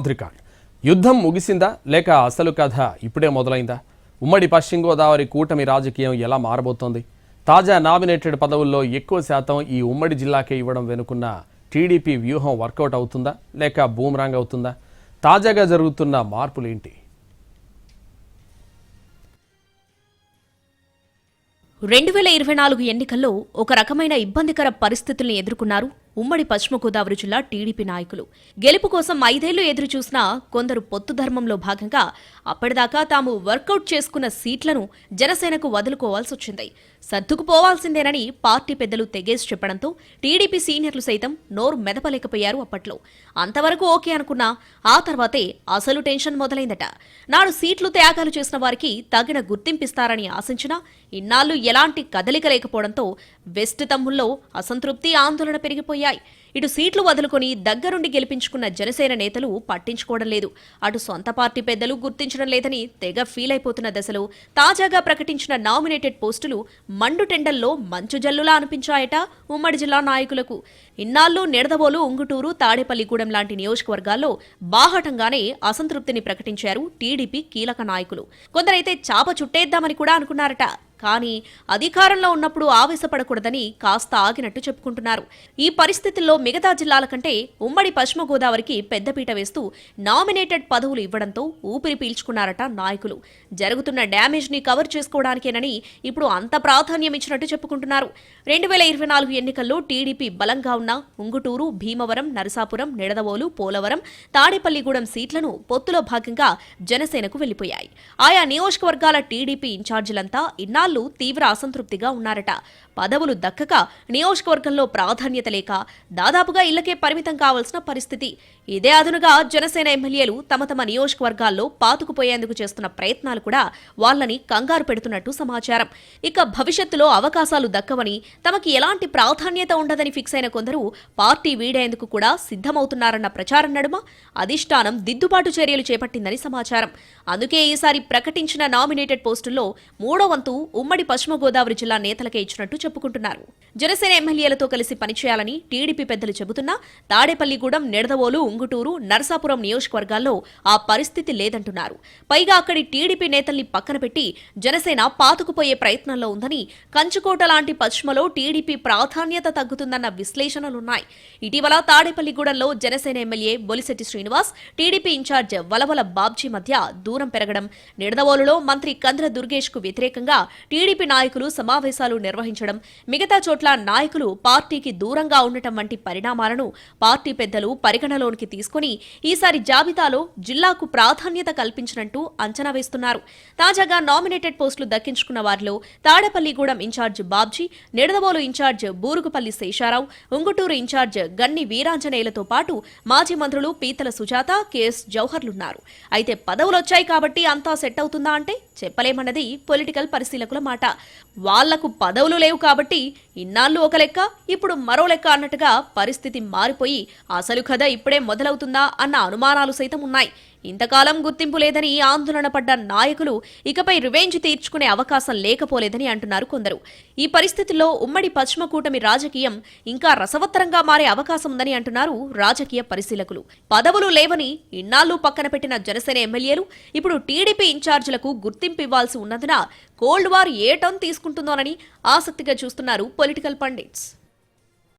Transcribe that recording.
మాధురికాండ్. యుద్ధం ముగిసిందా లేక అసలు కథ ఇప్పుడే మొదలైందా? ఉమ్మడి పశ్చిమ గోదావరి కూటమి రాజకీయం ఎలా మారబోతోంది? తాజా నామినేటెడ్ పదవుల్లో ఎక్కువ శాతం ఈ ఉమ్మడి జిల్లాకే ఇవ్వడం వెనుకున్న టీడీపీ వ్యూహం వర్కౌట్ అవుతుందా లేక బూమరాంగ్ అవుతుందా? తాజాగా జరుగుతున్న మార్పులేంటి? 2024 ఎన్నికల్లో ఒక రకమైన ఇబ్బందికర పరిస్థితుల్ని ఎదుర్కొన్నారు ఉమ్మడి పశ్చిమ గోదావరి జిల్లా టీడీపీ నాయకులు. గెలుపు కోసం 5 ఏళ్లు ఎదురు చూసినా కొందరు పొత్తు ధర్మంలో భాగంగా అప్పటిదాకా తాము వర్కౌట్ చేసుకున్న సీట్లను జనసేనకు వదులుకోవాల్సి వచ్చింది. సర్దుకుపోవాల్సిందేనని పార్టీ పెద్దలు తెగేసి చెప్పడంతో టీడీపీ సీనియర్లు సైతం నోరు మెదపలేకపోయారు. అప్పట్లో అంతవరకు ఓకే అనుకున్నా ఆ తర్వాతే అసలు టెన్షన్ మొదలైందట. నాడు సీట్లు త్యాగాలు చేసిన వారికి తగిన గుర్తింపిస్తారని ఆశించినా ఇన్నాళ్లు ఎలాంటి కదలిక లేకపోవడంతో వెస్ట్ తమ్ముల్లో అసంతృప్తి, ఆందోళన పెరిగిపోయాయి. ఇటు సీట్లు వదులుకొని దగ్గరుండి గెలిపించుకున్న జనసేన నేతలు పట్టించుకోవడం లేదు, అటు సొంత పార్టీ పెద్దలు గుర్తించడం లేదని తెగ ఫీల్ అయిపోతున్న దశలో తాజాగా ప్రకటించిన నామినేటెడ్ పోస్టులు మండుటెండల్లో మంచు జల్లులా అనిపించాయట ఉమ్మడి జిల్లా నాయకులకు. ఇన్నాళ్లు నిడదవోలు, ఉంగుటూరు, తాడేపల్లిగూడెం లాంటి నియోజకవర్గాల్లో బాహటంగానే అసంతృప్తిని ప్రకటించారు టీడీపీ కీలక నాయకులు. కొందరైతే చాప చుట్టేద్దామని కూడా అనుకున్నారట. కానీ అధికారంలో ఉన్నప్పుడు ఆవేశపడకూడదని కాస్త ఆగినట్టు చెప్పుకుంటున్నారు. ఈ పరిస్థితుల్లో మిగతా జిల్లాల కంటే ఉమ్మడి పశ్చిమ గోదావరికి పెద్దపీట వేస్తూ నామినేటెడ్ పదవులు ఇవ్వడంతో ఊపిరి పీల్చుకున్నారట నాయకులు. జరుగుతున్న డ్యామేజ్ ని కవర్ చేసుకోవడానికేనని ఇప్పుడు అంత ప్రాధాన్యం ఇచ్చినట్టు చెప్పుకుంటున్నారు. 2024 ఎన్నికల్లో టీడీపీ బలంగా ఉన్న ఉంగుటూరు, భీమవరం, నరసాపురం, నిడదవోలు, పోలవరం, తాడేపల్లిగూడెం సీట్లను పొత్తులో భాగంగా జనసేనకు వెళ్లిపోయాయి. ఆయా నియోజకవర్గాల టీడీపీ ఇన్ఛార్జీలంతా ఇన్నాళ్లు తీవ్ర అసంతృప్తిగా ఉన్నారట. పదవులు దక్కక, నియోజకవర్గంలో ప్రాధాన్యత లేక దాదాపుగా ఇళ్లకే పరిమితం కావాల్సిన పరిస్థితి. ఇదే అదునుగా జనసేన ఎమ్మెల్యేలు తమ తమ నియోజకవర్గాల్లో పాతుకుపోయేందుకు చేస్తున్న ప్రయత్నాలు కూడా వాళ్లని కంగారు పెడుతున్నట్టు సమాచారం. ఇక భవిష్యత్తులో అవకాశాలు దక్కవని, తమకి ఎలాంటి ప్రాధాన్యత ఉండదని ఫిక్స్ అయిన కొందరు పార్టీ వీడేందుకు కూడా సిద్ధమవుతున్నారన్న ప్రచారం నడుమ అధిష్టానం దిద్దుబాటు చర్యలు చేపట్టిందని సమాచారం. అందుకే ఈసారి ప్రకటించిన నామినేటెడ్ పోస్టుల్లో 3వ వంతు ఉమ్మడి పశ్చిమ గోదావరి జిల్లా నేతలకే ఇచ్చినట్టు చెప్పుకుంటున్నారు. జనసేన ఎమ్మెల్యేలతో కలిసి పనిచేయాలని టీడీపీ పెద్దలు చెబుతున్నా తాడేపల్లిగూడెం, నిడదవోలు, ఉంగుటూరు, నరసాపురం నియోజకవర్గాల్లో ఆ పరిస్థితి లేదంటున్నారు. పైగా అక్కడి టీడీపీ నేతల్ని పక్కన పెట్టి జనసేన పాతుకుపోయే ప్రయత్నంలో ఉందని, కంచుకోట లాంటి పశ్చిమలో టీడీపీ ప్రాధాన్యత తగ్గుతుందన్న విశ్లేషణలున్నాయి. ఇటీవల తాడేపల్లిగూడెంలో Janasena MLA Bolisetti Srinivas, TDP incharge Valavala Babji మధ్య దూరం పెరగడం, నిడదవోలులో మంత్రి కంద్ర దుర్గేష్ కు వ్యతిరేకంగా టీడీపీ నాయకులు సమావేశాలు నిర్వహించడం, మిగతా చోట్ల నాయకులు పార్టీకి దూరంగా ఉండటం వంటి పరిణామాలను పార్టీ పెద్దలు పరిగణలోనికి తీసుకుని ఈసారి జాబితాలో జిల్లాకు ప్రాధాన్యత కల్పించినట్టు అంచనా వేస్తున్నారు. తాజాగా నామినేటెడ్ పోస్టులు దక్కించుకున్న వారిలో Tadepalligudem incharge Babji, Nidadavolu incharge Burugupalli Sesharao, Unguturu incharge Ganni వీరాంజనేయులతో పాటు మాజీ మంత్రులు పీతల సుజాత, కెఎస్ జౌహర్లున్నారు. అయితే పదవులొచ్చాయి కాబట్టి అంతా సెట్ అవుతుందా అంటే చెప్పలేమన్నది పొలిటికల్ పరిశీలకుల మాట. వాళ్లకు పదవులు లేవు కాబట్టి ఇన్నాళ్లు ఒక లెక్క, ఇప్పుడు మరో లెక్క అన్నట్టుగా పరిస్థితి మారిపోయి అసలు కథ ఇప్పుడే మొదలవుతుందా అన్న అనుమానాలు సైతం ఉన్నాయి. ఇంతకాలం గుర్తింపు లేదని ఆందోళన పడ్డ నాయకులు ఇకపై రివెంజ్ తీర్చుకునే అవకాశం లేకపోలేదని అంటున్నారు కొందరు. ఈ పరిస్థితుల్లో ఉమ్మడి పశ్చిమ కూటమి రాజకీయం ఇంకా రసవత్తరంగా మారే అవకాశం ఉందని అంటున్నారు రాజకీయ పరిశీలకులు. పదవులు లేవని ఇన్నాళ్లు పక్కన పెట్టిన జనసేన ఎమ్మెల్యేలు ఇప్పుడు టీడీపీ ఇన్ఛార్జీలకు గుర్తింపు ఇవ్వాల్సి ఉన్నందున కోల్డ్ వార్ ఏ టర్న్ తీసుకుంటుందోనని ఆసక్తిగా చూస్తున్నారు పొలిటికల్ పండిట్స్.